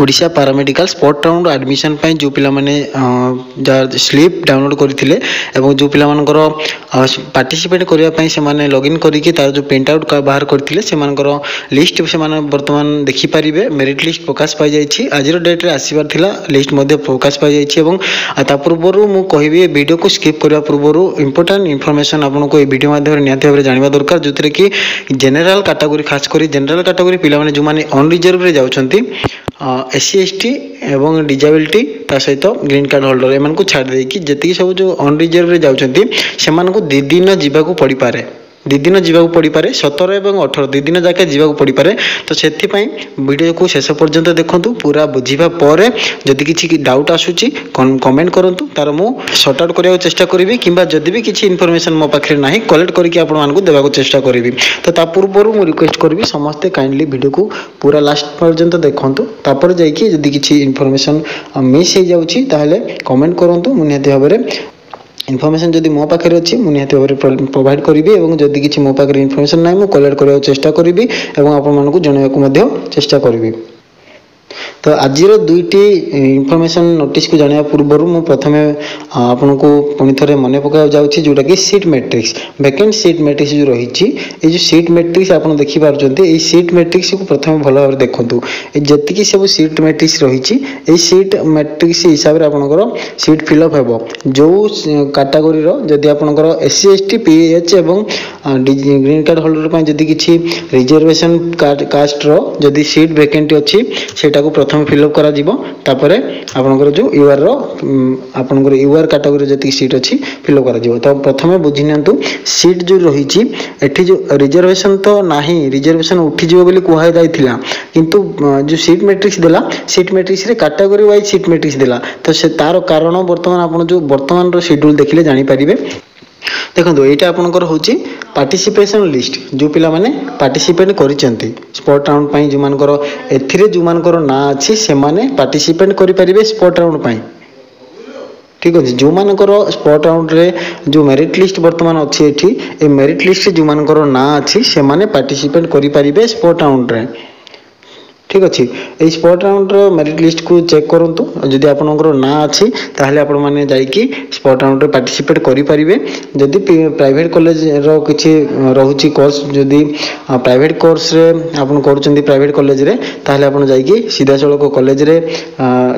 Odisha paramedical spot round admission जो पिला माने स्लिप डाउनलोड करथिले एवं जो पिला मानकर पार्टिसिपेट करिया पई से माने लॉगिन करिके तार जो प्रिंट आउट का बाहर करथिले से मानकर लिस्ट से माने वर्तमान देखि परिबे मेरिट लिस्ट प्रकाश पाई जाईछि आज रो डेट रे आसीबार थिला लिस्ट मध्ये प्रकाश पाई जाईछि एवं ता पूर्वरु मु कहिबे वीडियो को स्किप करबा पूर्वरु इंपोर्टेंट इन्फॉर्मेशन आपनको ए वीडियो माध्यम रे नियत भाबरे जानिबा दरकार जोतरे कि जनरल कैटेगरी खास करी जनरल कैटेगरी पिला माने जो माने अन रिजर्व रे जाउछंती एससी एसटी एवं डिजेबिलिटी ता सहित ग्रीन कार्ड होल्डर एमान को छाड़ देकी जति सब जो अन रिजर्व रे जाउछंती सेमान को 2 दिन जीवाकू पड़ी पारे 2 दिन जीवाकू पड़ी पारे 17 एवं 18 2 दिन जाके जीवाकू पड़ी पारे तो सेथि पई वीडियो को शेष पर्यंत देखंतु पूरा बुझिबा परे जदि किछि डाउट आसुची कमेंट करंतु तार मु सॉर्ट आउट करिया चेष्टा करिवि किबा जदि भी किछि इन्फॉर्मेशन मो पाखरे नाही कलेक्ट करके आपण मानकू देबा को चेष्टा करिवि तो ता पूर्वरु मु रिक्वेस्ट करबी समस्त काइंडली वीडियो को पूरा लास्ट पर्यंत देखंतु तापर जाई कि जदि किछि इन्फॉर्मेशन मिस हे जाउची ताहले कमेंट करंतु मु नियति भाबरे इनफॉरमेशन जदि मो पाखे अच्छी मुझे प्रोवाइड करी और जदि किसी मो पाखे इनफॉरमेशन ना मुझे कलेक्ट करने चेष्टा करी और आपण जनवाक चेष्टा करी तो आज दुईटी इनफॉरमेशन नोटिस को जाना पूर्व मु प्रथम आपन को पुणी थे मन पका जाऊँगी जोटा कि seat matrix vacant seat matrix जो रही जो सीट मैट्रिक्स आप देखिपुं सीट मैट्रिक्स को प्रथम भल भाव देखूँ जी सब सीट मैट्रिक्स रही सीट मैट्रिक्स हिसाब से आपंकर सीट फिलअप हो जो कैटेगोरी जदि आपंकर एससी एसटी पीएच एवं ग्रीन कार्ड होल्डर जदि किसी रिजर्वेशन कास्ट्र जदि सीट वैकेंट अच्छी सेटा को प्रथम फिलअप करा जिवो तापरे आपनकर जो यूआर रो आपनकर यूआर कैटेगरी जति सीट अछि फिलअप करा जिवो तो प्रथमे बुझि नियंतु सीट जो रहिछि एठी जो रिजर्वेशन तो नाही रिजर्वेशन उठी जिवो बोली कुहा जायथिला किंतु जो सीट मैट्रिक्स देला सीट मैट्रिक्स रे कैटेगरी वाइज सीट मैट्रिक्स देला तो से तार कारण वर्तमान आपन जो वर्तमान रो शेड्यूल देखिले जानि परिबे देखो यहाँ आपंकर हूँ पार्टिसिपेशन लिस्ट जो पिला माने पार्टिसिपेट करिसेंती स्पॉट राउंड पाई जो मानकर एथिरे जो मानकर ना अछि से माने पार्टिसिपेट करि परिबे स्पॉट राउंड पाई ठीक अच्छे जो मानकर स्पॉट राउंड रे जो मेरिट लिस्ट वर्तमान अच्छी एठी ए मेरिट लिस्ट जो मानकर ना अछि से माने पार्टिसिपेट करि परिबे स्पॉट राउंड रे ठीक अच्छे ये स्पॉट राउंड मेरिट लिस्ट को चेक करंतु जदि आपनकर ना अछि ताहले आपण माने जाईकी स्पॉट राउंड रे पार्टिसिपेट करि परिबे जदि प्राइवेट कॉलेज रो किछि रहुछि कोर्स जदि प्राइवेट कोर्स रे आपण करूचंदी प्राइवेट कॉलेज रे ताहले आपण जाईकी सीधा सळक कॉलेज रे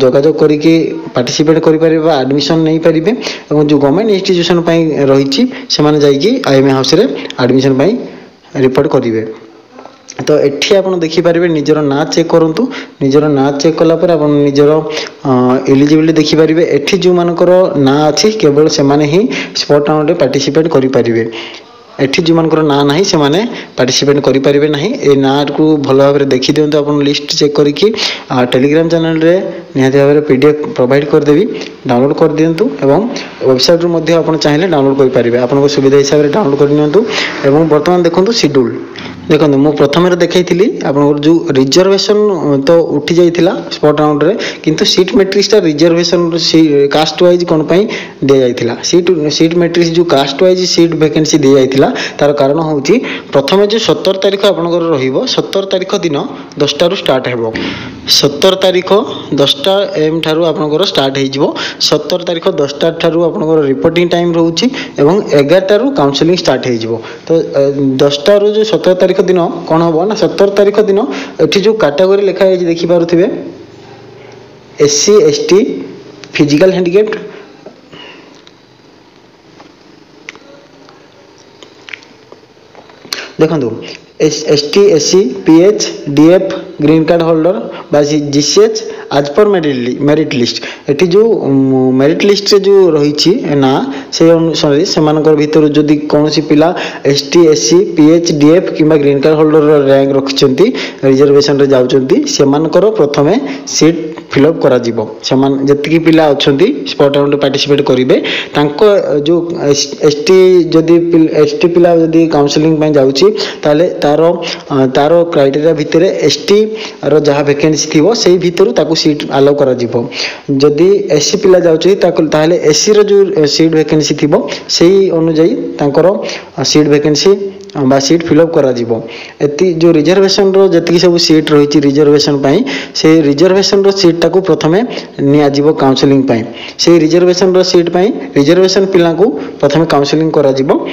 जोगाजोग करिकी पार्टिसिपेट करि परिबे एडमिशन नै परिबे एवं जो गवर्नमेंट इंस्टीट्यूशन पई रहिछि से माने जाईकी आईएमए हाउस रे एडमिशन पई रिपोर्ट करिवे तो एठी आपण देखि परिबे निजर ना चेक करंतु निजर ना चेक कला पर आपण निजर एलिजिबिलिटी देखि परिबे एठी जो मानकर ना अछि केवल से माने ही स्पॉट राउंड रे पार्टिसिपेट करि परिबे एठी जो मानकर ना नाही से माने पार्टिसिपेट करि परिबे नाही ए ना को भलो भाबरे देखि दियंतु आपण लिस्ट चेक करिकि टेलीग्राम चैनल रे निहाती भाबरे पीडीएफ प्रोवाइड कर देबी डाउनलोड कर दियंतु एवं वेबसाइट रो मध्ये आपण चाहिले डाउनलोड करि परिबे आपनको सुविधा हिसाब रे डाउनलोड कर नियंतु एवं वर्तमान देखंतु शेड्यूल देखो मु प्रथम देखी आप जो रिजर्वेशन तो उठी जाइथिला स्पॉट राउंड रे किंतु seat matrix reservation caste wise कौन पाई दि जाइथिला सीट मैट्रिक्स जो कास्ट वाइज सीट वैकेंसी दि जाइथिला तार कारण होउची प्रथम जो 17 तारिख आपनकर रहिबो 17 तारिख दिन 10टा रु स्टार्ट हेबो 17 तारिख 10टा एम ठारू आपनकर स्टार्ट हे जिवो 17 तारिख 10टा ठारू आपनकर रिपोर्टिंग टाइम रहउची एवं 11टा रु काउंसलिंग स्टार्ट हे जिवो तो 10टा रु जो 17 तारिख दिन कौन हम ना 17 तारिख दिन एठी जो कैटेगरी लिखा है देखि पारुथिबे एससी एसटी फिजिकल हैंडिकैप्ड देखंतु ST SC PH DF green card holder बा जीसीएच आज पर मेरिट लिस्ट एटी जो मेरिट लिस्ट रे जो रही ना से अनुसार से भीतर जदि कौन पिला एसटी एससी पीएच डीएफ किंबा ग्रीन कार्ड होल्डर रैंक रखिंट रिजर्वेशन रे जाउचंती सेमानकर प्रथमे सीट फिलअप करा जिवो समान जति पिला अछंती स्पॉट राउंड पार्टिसिपेट करिवे तांको जो एसटी जदि एसटी पिला जदि काउंसलिंग पय जाउची ताले तारो क्राइटेरिया भितर एसटी रो जहा वैकेंसी थिवो सेही भितरु ताकू सीट अलाउ करा जिवो जदि एससी पिला जाउची ताले एससी रो जो सीट वैकेंसी थिवो सेही अनुसार तांकर सीट वैकेंसी बा सीट फिलअप करा जिवो एति जो रिजर्वेशन रो जति सब सीट रही रिजर्वेशन पाई से रिजर्वेशन रो सीट टाको प्रथमे निया जिवो काउंसलिंग पाई से रिजर्वेशन रो सीट पाई रिजर्वेशन पिला को प्रथमे काउंसलिंग करा जिवो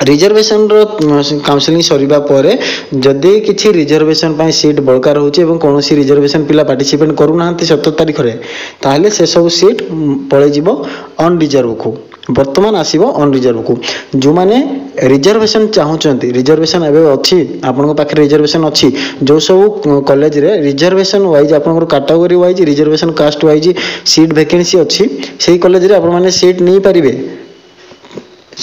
रिजर्वेशन रो काउंसलिंग सरीबा परे जदि किछि रिजर्वेशन पाई सीट बळका रहउछि एवं कोनोसी रिजर्वेशन पिला पार्टिसिपेट करू नाहंती 17 तारिख रे ताहले से सब सीट पळे जिवो ऑन रिजर्व को वर्तमान आसीबो ऑन रिजर्व को जो माने रिजर्वेशन चाहुचंती रिजर्वेशन एबे अछि आपन पाखे रिजर्वेशन अछि जो सब कॉलेज रे रिजर्वेशन वाइज आपन category wise reservation caste wise seat vacancy अछि सेही कॉलेज रे आपन माने सीट नै परिबे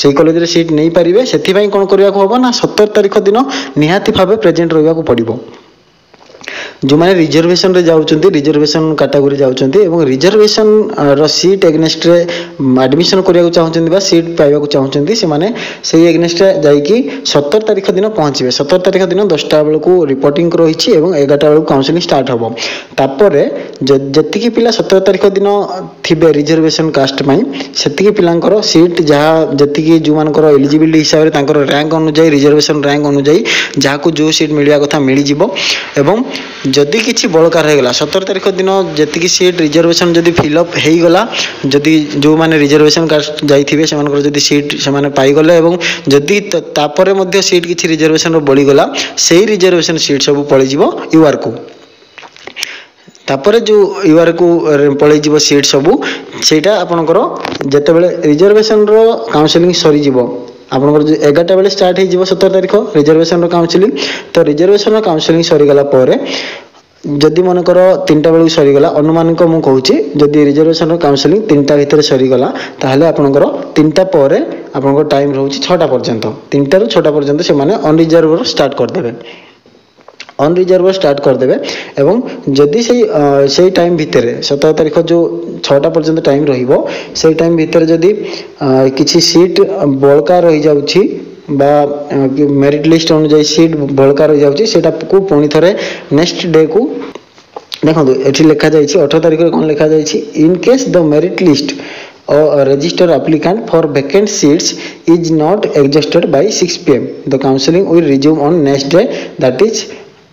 से कॉलेज रे सीट नहीं पारिबे सेथि पई कोन करिया को होबो ना 17 तारिख दिन निहाती भाबे प्रेजेंट रहबा को पड़िबो जो माने रिजर्वेशन रे जाउचंती रिजर्वेशन कैटेगरी जाउचंती एवं रिजर्वेशन रो सीट एग्नेस्ट रे एडमिशन करिया को चाहुचंती बा सीट पाइबा को चाहुचंती से माने सेही एग्नेस्ट रे जाई कि 17 तारिख दिन पहुंचबे 17 तारिख दिन 10टा बेल को रिपोर्टिंग रहिछि एवं 11टा बेल काउंसलिंग स्टार्ट होबो तापरे जति कि पिला 17 तारिख दिन थिबे रिजर्वेशन कास्ट पई सेति कि पिलांकर सीट जहा जति कि जो मानकर एलिजिबिलिटी हिसाब रे तांकर रैंक अनुसार रिजर्वेशन रैंक अनुसार जहा को जो सीट मिलिया कथा मिली जिवो एवं जदि किछि बळका रह गला 17 तारिख दिन जति कि सीट रिजर्वेशन जदि फिलअप हेई गला जदि जो माने रिजर्वेशन कास्ट जाइथिबे से मानकर जदि सीट से माने पाई गले एवं जदि तापरे मध्ये सीट किछि रिजर्वेशन रो बळी गला सेही रिजर्वेशन सीट सब पळी जिवो यूआर को तापरे जो यूआर को पळी जिवो सीट सब सेटा आपनकर जते बेले रिजर्वेशन रो काउंसलिंग सरी जिवो आपनकर जो 11टा बेले स्टार्ट हे जिवो 17 तारिख रिजर्वेशन रो काउंसलिंग तो रिजर्वेशन रो काउंसलिंग सरी गला परे जदि मनकर 3टा बेलू सरी गला अनुमानिक मु कहूची जदि रिजर्वेशन रो काउंसलिंग 3टा भितर सरी गला ताहले आपनकर 3टा परे आपनकर टाइम रहउची 6टा पर्यंत 3टा रो 6टा पर्यंत से माने अन रिजर्व रो स्टार्ट कर देबे ऑन रिजर्व स्टार्ट कर देबे एवं जदि से टाइम भितर 17 तारिख जो 6टा पर्यंत टाइम रहिबो से टाइम भितर जदि किछि सीट बळका रहि जाउछि बा मेरिट लिस्ट अनुसार सीट बळका रहि जाउछि सेटा को पुनी थरे नेक्स्ट डे को देखो एठी लिखा जाइछि 18 तारिख कोन लिखा जाइछि in case the merit list or a registered applicant for vacant seats is not exhausted by 6 pm the counseling will resume on next day that is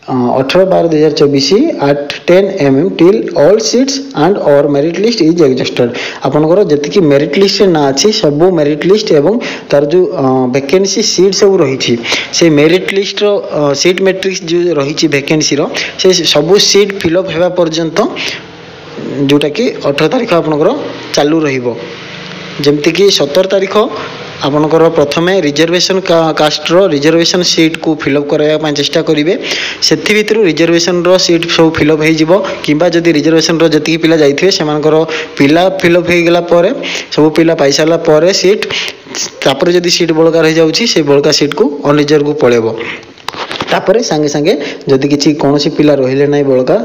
18/12/2024 at 10 am till all seats and or merit list is exhausted आपनकर जति कि merit list ना अछि सब merit list एवं तार जो vacancy seat सब रही छी से मेरिट लिस्ट रो सीट मैट्रिक्स जो रही छी वैकेंसी रो से सब सीट फिलअप हेबा पर्यंत जोटा कि 18 तारिख आपनकर चालू रहिबो जेमति कि 17 तारिख आपनकर प्रथमे रिजर्वेशन कास्ट रो रिजर्वेशन सीट को फिलअप कराया पा चेष्टा करिवे सेथि भितरु रिजर्वेशन रो सीट सब फिलअप हे जिवो किबा जदि रिजर्वेशन रो जति पिला जाइथिबे सेमानकर पिला फिलअप हे गेला परे सब पिला पैसाला परे सीट तापर जदि सीट बळका रहि जाउछि से बळका सीट को ऑन रिजर्व को पळेबो तापरे संगे संगे जदि किछि कोनोसी पिला रहिले नै बळका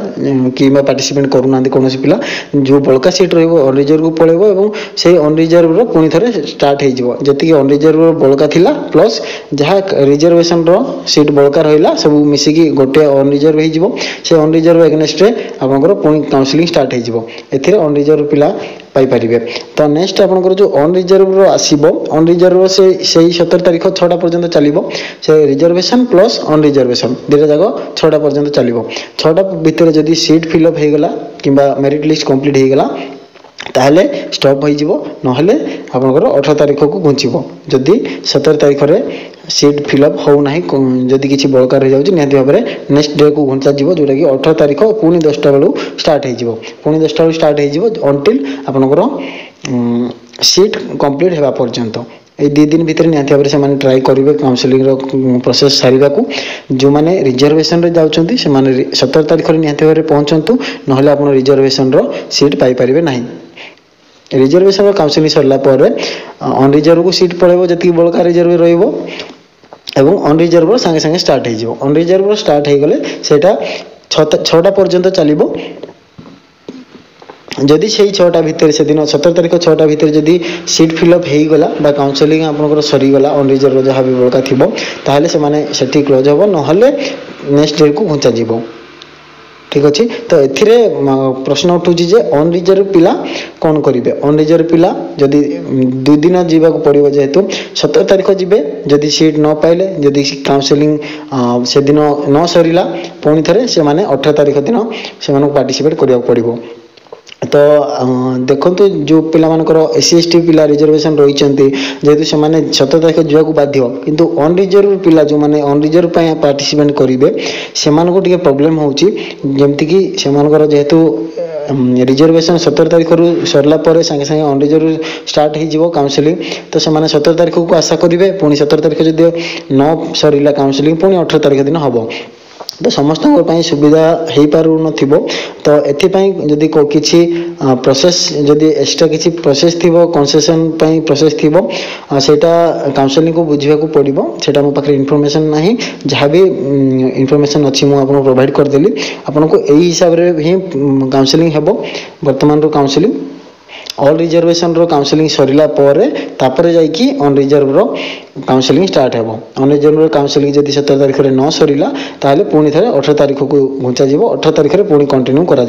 किबा पार्टिसिपेट करू नांदी कोनोसी पिला जो बळका सीट रहबो ऑन रिजर्व को पळेबो एवं से ऑन रिजर्व रो पुनी थरे स्टार्ट हे जिवो जति कि ऑन रिजर्व रो बळका थिला प्लस जहा रिजर्वेशन रो सीट बळका रहिला सब मिसी कि गोटे ऑन रिजर्व हे जिवो से ऑन रिजर्व एगनेस्ट रे आपनकर पुनी काउंसलिंग स्टार्ट हे जिवो एथिरे ऑन रिजर्व पिला पाई परिबे तो नेक्स्ट आपनकर जो ऑन रिजर्व रो आसीबो ऑन रिजर्व से 17 तारिख 6टा पर्यंत चलिबो से रिजर्वेशन प्लस ऑन रिजर्वेशन दिरा जागो 6टा पर्यंत चलिबो 6टा भितर जदी सीट फिलअप हे गला किबा मेरिट लिस्ट कंप्लीट हे गला ताहले स्टॉप होई जिवो नहले आपनकर 18 तारिख को घुंचिबो जदी 17 तारिख रे सीट फिलअप हो नाही जदी किछि बळका रहि जाउछि निहाती भाबरे नेक्स्ट डे को घुंचा जिवो जोटा कि 18 तारिख पुनी 10टा बेलू स्टार्ट हे जिवो पुनी 10टा बेलू स्टार्ट हे जिवो अंटिल आपनकर सीट कंप्लीट हेबा पर्यंत ए 2 दिन भीतर निहाती भाबरे से माने ट्राई करिवे काउंसलिंग रो प्रोसेस सारिबा को जो माने रिजर्वेशन रे जाउछंती से माने 17 तारिख रे निहाती भाबरे पहुंचंतु नहले आपन रिजर्वेशन रो सीट पाई परिबे नाही रिजर्वेशन काउंसलिंग सरला पर ऑन रिजर्व को सीट पळेबो जति बळका रिजर्व रहइबो एवं ऑन रिजर्व संगे संगे स्टार्ट हे जिवो ऑन रिजर्व स्टार्ट हे गले सेटा 6टा पर्यंत चलिबो जदि से 6टा भितर से दिन 17 तारिख 6टा भितर जदि सीट फिलअप हे गला बा काउंसलिंग आपनकर सरी गला ऑन रिजर्व जहा भी बळका थिबो ताहले से माने सेठी क्लोज होबो नहले नेक्स्ट डे को घुंचा जिवो ठीक अच्छे। तो ए प्रश्न उठूँ जे अनरिजर्व पिला कौन करेंगे। अनरिजर्व पिला जदि 2 दिन जावाक पड़ो जेहेतु 17 तारीख जी जदि सीट न पाइले जदि काउंसलिंग से दिन न सरला पुणी थे से 18 तारीख दिन से पार्टिसिपेट करा पड़ो। तो देखो जो पिला SC ST पिला रिजर्वेशन रही जेहेतु से 17 तारीख जावाक बाध्य किंतु अनरिजर्व पिला जो मैंने अनरिजर्व पार्टिसिपेट करेंगे से प्रोब्लेम होची जमती कि जेहेतु रिजर्वेशन 17 तारीख रू सरला संगे संगे अनरिजर्व स्टार्ट हो काउंसलिंग तो से 17 तारीख को आशा करेंगे पुणी 17 तारीख जब न सरला काउंसलिंग पुणी 18 तारीख दिन हम तो समस्त सुविधा हो पार न तो एदि किसी प्रोसेस जदि एक्स्ट्रा किसी प्रोसेस थी कंसेशन प्रोसेस थी सेटा काउंसलिंग को बुझा पड़ो से मो पाखे इनफॉरमेशन ना जहाँ भी इनफॉरमेशन अच्छी मुझे प्रोवाइड करदेली आपन को यही हिसाब से ही काउंसलिंग हे बर्तमान काउंसलिंग ऑल रिजर्वेशन रो काउंसलिंग सरिला तापर जाइकी अनरिजर्व रो काउंसलिंग स्टार्ट हेबो। अनरिजर्व काउंसलिंग जदि 17 तारीख रे न सरिला ताले पुणी थे 18 तारीख को घुंचा 18 तारीख रे पुणी कंटिन्यू करा।